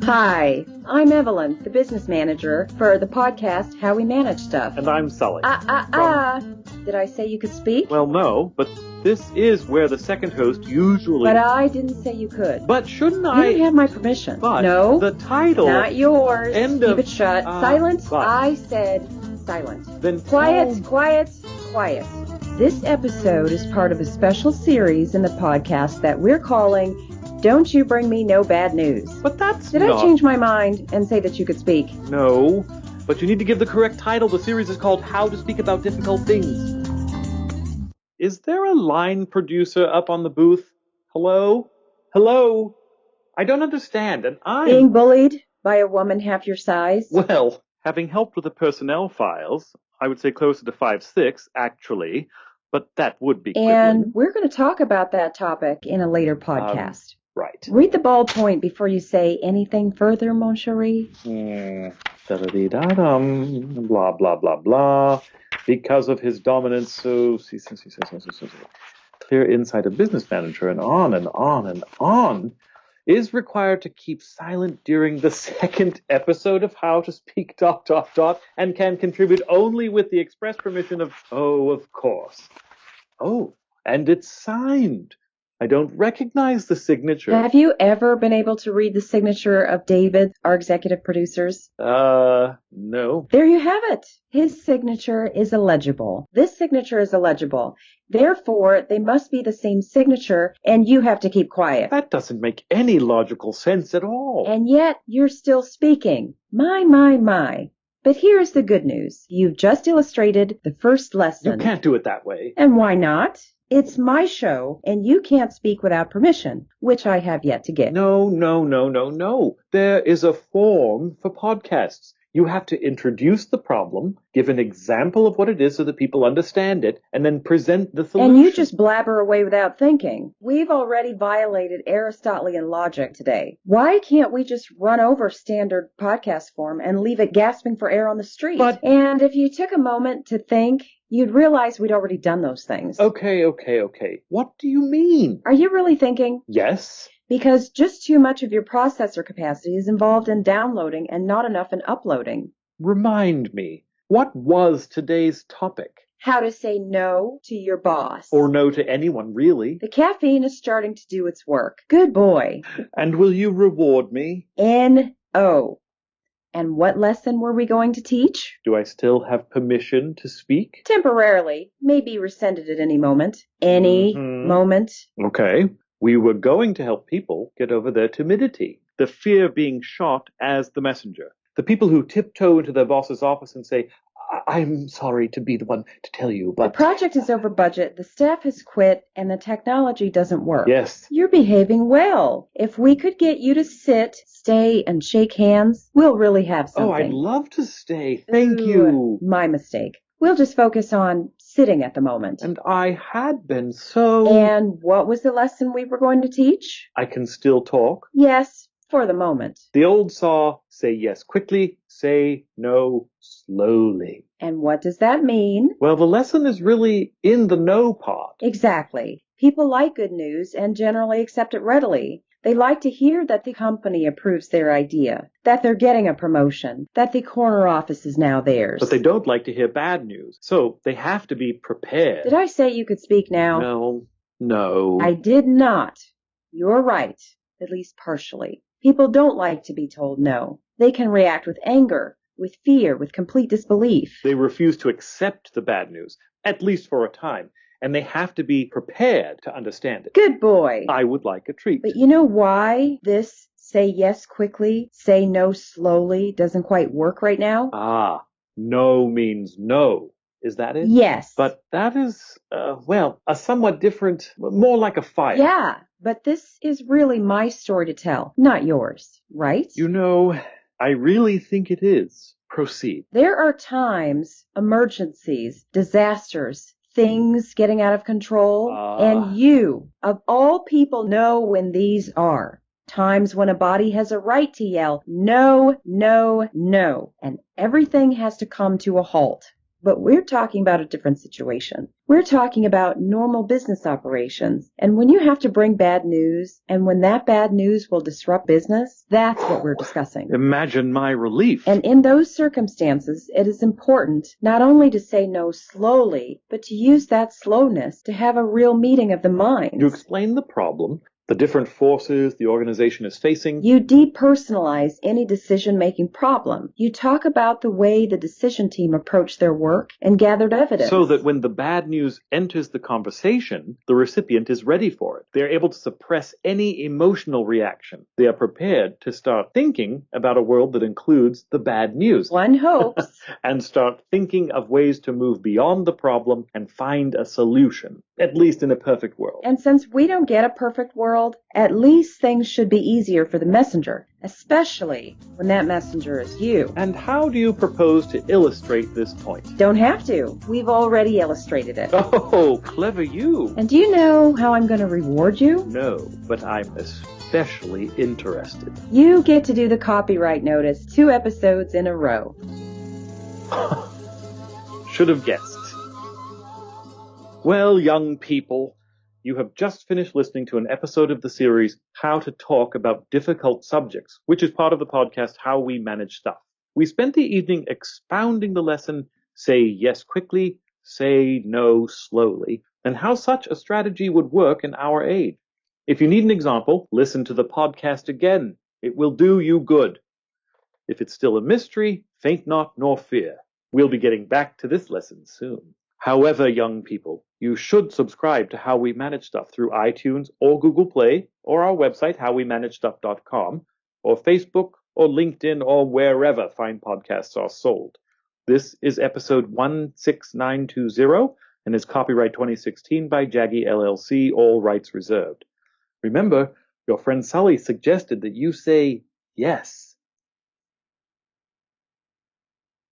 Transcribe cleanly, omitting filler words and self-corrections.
Hi, I'm Evelyn, the business manager for the podcast How We Manage Stuff. And I'm Sully. Did I say you could speak? Well, no, but this is where the second host usually... But I didn't say you could. But shouldn't You I... don't have my permission. But no, the title... Not yours. End Keep of... it shut. Silent. But. I said silent. Then Quiet. This episode is part of a special series in the podcast that we're calling Don't You Bring Me No Bad News. But that's Did I change my mind and say that you could speak? No, but you need to give the correct title. The series is called How to Speak About Difficult Things. Is there a line producer up on the booth? Hello? Hello? I don't understand, and I'm... Being bullied by a woman half your size? Well, having helped with the personnel files, I would say closer to 5'6", actually, but that would be quibbling. And we're going to talk about that topic in a later podcast. Right. Read the ballpoint before you say anything further, mon chéri. Da-da-dee-da-dum, blah, blah, blah, blah. Because of his dominance, so clear insight of business manager, and on and on and on, is required to keep silent during the second episode of How to Speak ... and can contribute only with the express permission of, of course. Oh, and it's signed. I don't recognize the signature. Have you ever been able to read the signature of David, our executive producers? No. There you have it. His signature is illegible. This signature is illegible. Therefore, they must be the same signature, and you have to keep quiet. That doesn't make any logical sense at all. And yet, you're still speaking. My. But here's the good news. You've just illustrated the first lesson. You can't do it that way. And why not? It's my show, and you can't speak without permission, which I have yet to get. No. There is a form for podcasts. You have to introduce the problem, give an example of what it is so that people understand it, and then present the solution. And you just blabber away without thinking. We've already violated Aristotelian logic today. Why can't we just run over standard podcast form and leave it gasping for air on the street? And if you took a moment to think, you'd realize we'd already done those things. Okay. What do you mean? Are you really thinking? Yes. Because just too much of your processor capacity is involved in downloading and not enough in uploading. Remind me, what was today's topic? How to say no to your boss. Or no to anyone, really. The caffeine is starting to do its work. Good boy. And will you reward me? N-O. And what lesson were we going to teach? Do I still have permission to speak? Temporarily. May be rescinded at any moment. Any moment. Okay. We were going to help people get over their timidity, the fear of being shot as the messenger. The people who tiptoe into their boss's office and say, I'm sorry to be the one to tell you, but... The project is over budget, the staff has quit, and the technology doesn't work. Yes. You're behaving well. If we could get you to sit, stay, and shake hands, we'll really have something. Oh, I'd love to stay. Thank you. My mistake. We'll just focus on sitting at the moment. And I had been so... And what was the lesson we were going to teach? I can still talk. Yes, for the moment. The old saw, say yes quickly, say no slowly. And what does that mean? Well, the lesson is really in the no part. Exactly. People like good news and generally accept it readily. They like to hear that the company approves their idea, that they're getting a promotion, that the corner office is now theirs. But they don't like to hear bad news, so they have to be prepared. Did I say you could speak now? No. I did not. You're right, at least partially. People don't like to be told no. They can react with anger, with fear, with complete disbelief. They refuse to accept the bad news, at least for a time. And they have to be prepared to understand it. Good boy. I would like a treat. But you know why this say yes quickly, say no slowly doesn't quite work right now? No means no. Is that it? Yes. But that is, a somewhat different, more like a fire. Yeah, but this is really my story to tell, not yours, right? You know, I really think it is. Proceed. There are times, emergencies, disasters, things getting out of control, and you, of all people, know when these are. Times when a body has a right to yell, no, no, no, and everything has to come to a halt. But we're talking about a different situation. We're talking about normal business operations. And when you have to bring bad news, and when that bad news will disrupt business, that's what we're discussing. Imagine my relief. And in those circumstances, it is important not only to say no slowly, but to use that slowness to have a real meeting of the minds. You explain the problem, the different forces the organization is facing. You depersonalize any decision-making problem. You talk about the way the decision team approached their work and gathered evidence. So that when the bad news enters the conversation, the recipient is ready for it. They're able to suppress any emotional reaction. They are prepared to start thinking about a world that includes the bad news. One hopes. And start thinking of ways to move beyond the problem and find a solution, at least in a perfect world. And since we don't get a perfect world, at least things should be easier for the messenger, especially when that messenger is you. And how do you propose to illustrate this point? Don't have to. We've already illustrated it. Oh, clever you. And do you know how I'm going to reward you? No, but I'm especially interested. You get to do the copyright notice 2 episodes in a row. Should have guessed. Well, young people, you have just finished listening to an episode of the series How to Talk About Difficult Subjects, which is part of the podcast How We Manage Stuff. We spent the evening expounding the lesson, say yes quickly, say no slowly, and how such a strategy would work in our age. If you need an example, listen to the podcast again. It will do you good. If it's still a mystery, faint not nor fear. We'll be getting back to this lesson soon. However, young people, you should subscribe to How We Manage Stuff through iTunes or Google Play, or our website, howwemanagestuff.com, or Facebook, or LinkedIn, or wherever fine podcasts are sold. This is episode 16920 and is copyright 2016 by Jaggy LLC, all rights reserved. Remember, your friend Sully suggested that you say yes.